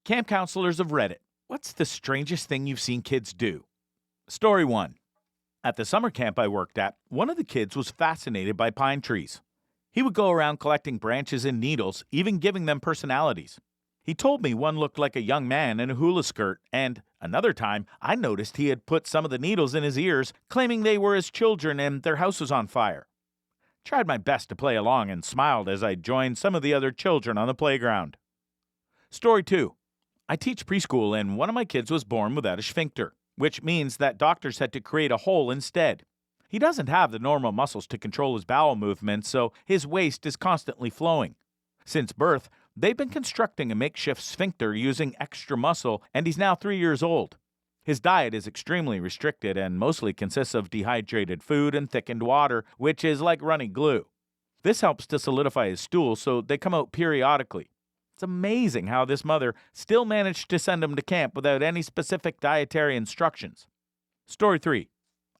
Camp counselors of Reddit. What's the strangest thing you've seen kids do? Story 1. At the summer camp I worked at, one of the kids was fascinated by pine trees. He would go around collecting branches and needles, even giving them personalities. He told me one looked like a young man in a hula skirt, and another time I noticed he had put some of the needles in his ears, claiming they were his children and their house was on fire. Tried my best to play along and smiled as I joined some of the other children on the playground. Story 2. I teach preschool and one of my kids was born without a sphincter, which means that doctors had to create a hole instead. He doesn't have the normal muscles to control his bowel movements, so his waste is constantly flowing. Since birth, they've been constructing a makeshift sphincter using extra muscle, and he's now 3 years old. His diet is extremely restricted and mostly consists of dehydrated food and thickened water, which is like running glue. This helps to solidify his stool, so they come out periodically. It's amazing how this mother still managed to send him to camp without any specific dietary instructions. Story 3.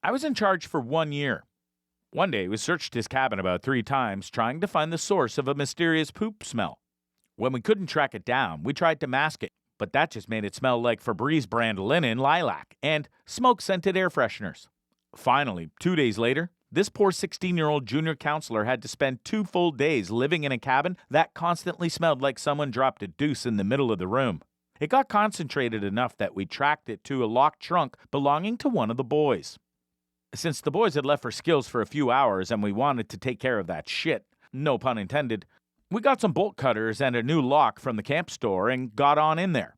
I was in charge for 1 year. One day we searched his cabin about 3 times trying to find the source of a mysterious poop smell. When we couldn't track it down, we tried to mask it, but that just made it smell like Febreze brand linen lilac and smoke-scented air fresheners. Finally, 2 days later, this poor 16-year-old junior counselor had to spend 2 full days living in a cabin that constantly smelled like someone dropped a deuce in the middle of the room. It got concentrated enough that we tracked it to a locked trunk belonging to one of the boys. Since the boys had left for skills for a few hours and we wanted to take care of that shit, no pun intended, we got some bolt cutters and a new lock from the camp store and got on in there.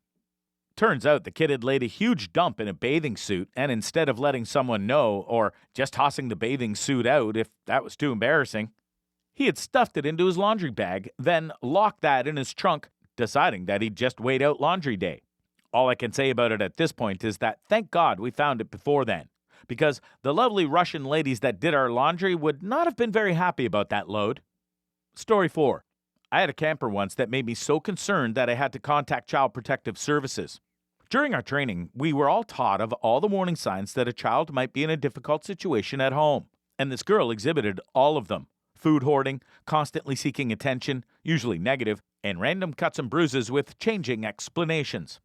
Turns out the kid had laid a huge dump in a bathing suit, and instead of letting someone know or just tossing the bathing suit out if that was too embarrassing, he had stuffed it into his laundry bag, then locked that in his trunk, deciding that he'd just wait out laundry day. All I can say about it at this point is that thank God we found it before then, because the lovely Russian ladies that did our laundry would not have been very happy about that load. Story 4. I had a camper once that made me so concerned that I had to contact Child Protective Services. During our training, we were all taught of all the warning signs that a child might be in a difficult situation at home, and this girl exhibited all of them. Food hoarding, constantly seeking attention, usually negative, and random cuts and bruises with changing explanations.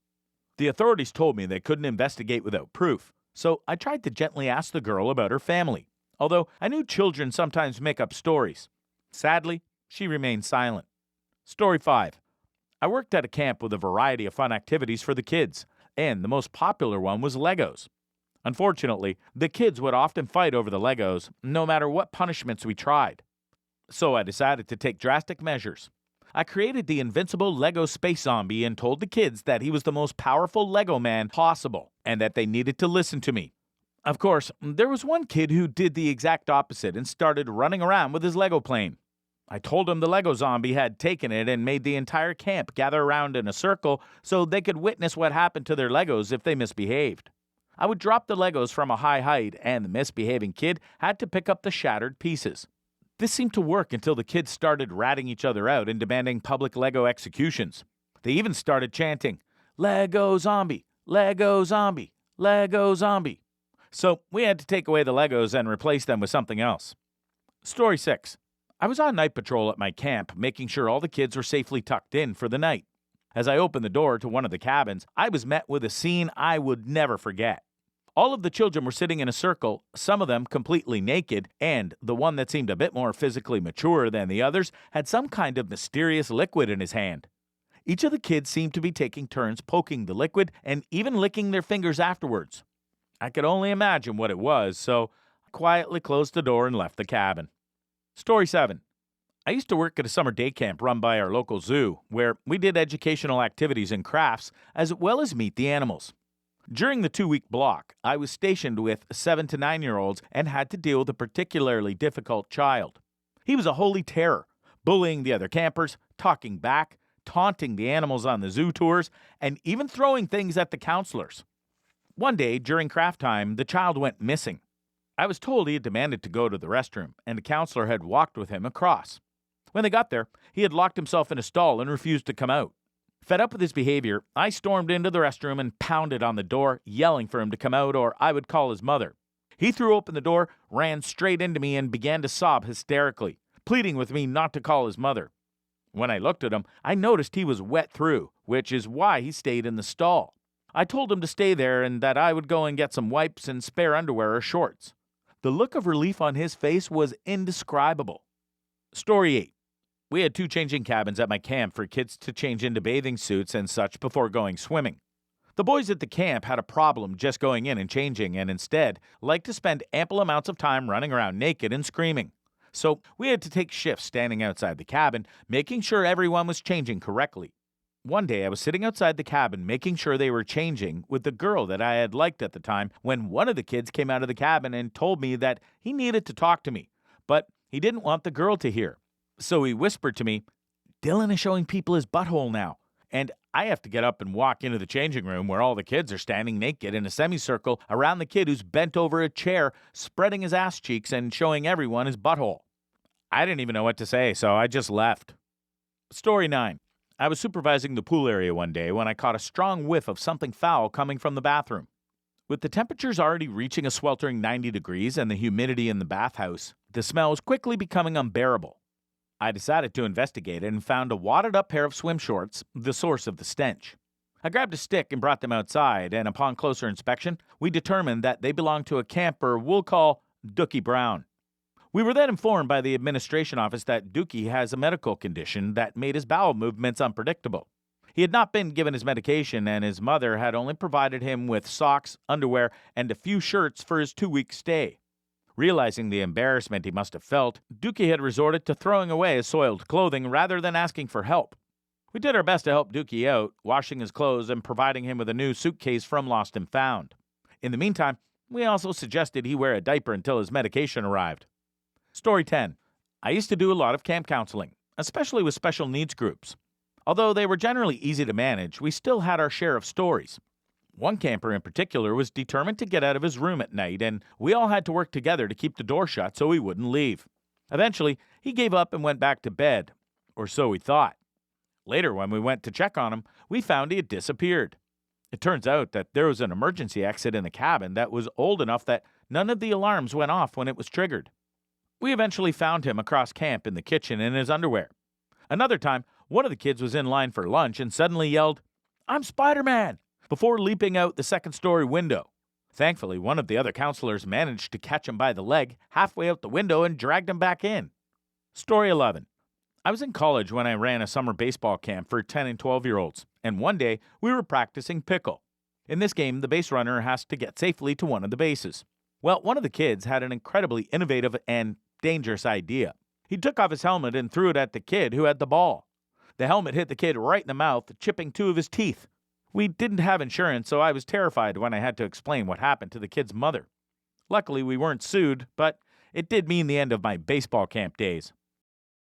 The authorities told me they couldn't investigate without proof, so I tried to gently ask the girl about her family, although I knew children sometimes make up stories. Sadly, she remained silent. Story 5. I worked at a camp with a variety of fun activities for the kids, and the most popular one was Legos. Unfortunately, the kids would often fight over the Legos, no matter what punishments we tried. So I decided to take drastic measures. I created the invincible Lego space zombie and told the kids that he was the most powerful Lego man possible, and that they needed to listen to me. Of course, there was one kid who did the exact opposite and started running around with his Lego plane. I told him the Lego zombie had taken it and made the entire camp gather around in a circle so they could witness what happened to their Legos if they misbehaved. I would drop the Legos from a high height, and the misbehaving kid had to pick up the shattered pieces. This seemed to work until the kids started ratting each other out and demanding public Lego executions. They even started chanting, "Lego zombie, Lego zombie, Lego zombie." So we had to take away the Legos and replace them with something else. Story 6. I was on night patrol at my camp, making sure all the kids were safely tucked in for the night. As I opened the door to one of the cabins, I was met with a scene I would never forget. All of the children were sitting in a circle, some of them completely naked, and the one that seemed a bit more physically mature than the others had some kind of mysterious liquid in his hand. Each of the kids seemed to be taking turns poking the liquid and even licking their fingers afterwards. I could only imagine what it was, so I quietly closed the door and left the cabin. Story 7. I used to work at a summer day camp run by our local zoo, where we did educational activities and crafts, as well as meet the animals. During the 2-week block, I was stationed with 7 to 9-year-olds and had to deal with a particularly difficult child. He was a holy terror, bullying the other campers, talking back, taunting the animals on the zoo tours, and even throwing things at the counselors. One day, during craft time, the child went missing. I was told he had demanded to go to the restroom, and a counselor had walked with him across. When they got there, he had locked himself in a stall and refused to come out. Fed up with his behavior, I stormed into the restroom and pounded on the door, yelling for him to come out or I would call his mother. He threw open the door, ran straight into me, and began to sob hysterically, pleading with me not to call his mother. When I looked at him, I noticed he was wet through, which is why he stayed in the stall. I told him to stay there and that I would go and get some wipes and spare underwear or shorts. The look of relief on his face was indescribable. Story 8. We had 2 changing cabins at my camp for kids to change into bathing suits and such before going swimming. The boys at the camp had a problem just going in and changing and instead liked to spend ample amounts of time running around naked and screaming. So we had to take shifts standing outside the cabin, making sure everyone was changing correctly. One day I was sitting outside the cabin making sure they were changing with the girl that I had liked at the time when one of the kids came out of the cabin and told me that he needed to talk to me, but he didn't want the girl to hear. So he whispered to me, "Dylan is showing people his butthole now." And I have to get up and walk into the changing room where all the kids are standing naked in a semicircle around the kid who's bent over a chair, spreading his ass cheeks and showing everyone his butthole. I didn't even know what to say, so I just left. Story 9. I was supervising the pool area one day when I caught a strong whiff of something foul coming from the bathroom. With the temperatures already reaching a sweltering 90 degrees and the humidity in the bathhouse, the smell was quickly becoming unbearable. I decided to investigate it and found a wadded-up pair of swim shorts, the source of the stench. I grabbed a stick and brought them outside, and upon closer inspection, we determined that they belonged to a camper we'll call Dookie Brown. We were then informed by the administration office that Dookie has a medical condition that made his bowel movements unpredictable. He had not been given his medication, and his mother had only provided him with socks, underwear, and a few shirts for his 2-week stay. Realizing the embarrassment he must have felt, Dookie had resorted to throwing away his soiled clothing rather than asking for help. We did our best to help Dookie out, washing his clothes and providing him with a new suitcase from Lost and Found. In the meantime, we also suggested he wear a diaper until his medication arrived. Story 10. I used to do a lot of camp counseling, especially with special needs groups. Although they were generally easy to manage, we still had our share of stories. One camper in particular was determined to get out of his room at night, and we all had to work together to keep the door shut so he wouldn't leave. Eventually, he gave up and went back to bed, or so we thought. Later, when we went to check on him, we found he had disappeared. It turns out that there was an emergency exit in the cabin that was old enough that none of the alarms went off when it was triggered. We eventually found him across camp in the kitchen in his underwear. Another time, one of the kids was in line for lunch and suddenly yelled, "I'm Spider-Man!" before leaping out the second-story window. Thankfully, one of the other counselors managed to catch him by the leg halfway out the window and dragged him back in. Story 11. I was in college when I ran a summer baseball camp for 10 and 12-year-olds, and one day we were practicing pickle. In this game, the base runner has to get safely to one of the bases. Well, one of the kids had an incredibly innovative and dangerous idea. He took off his helmet and threw it at the kid who had the ball. The helmet hit the kid right in the mouth, chipping 2 of his teeth. We didn't have insurance, so I was terrified when I had to explain what happened to the kid's mother. Luckily, we weren't sued, but it did mean the end of my baseball camp days.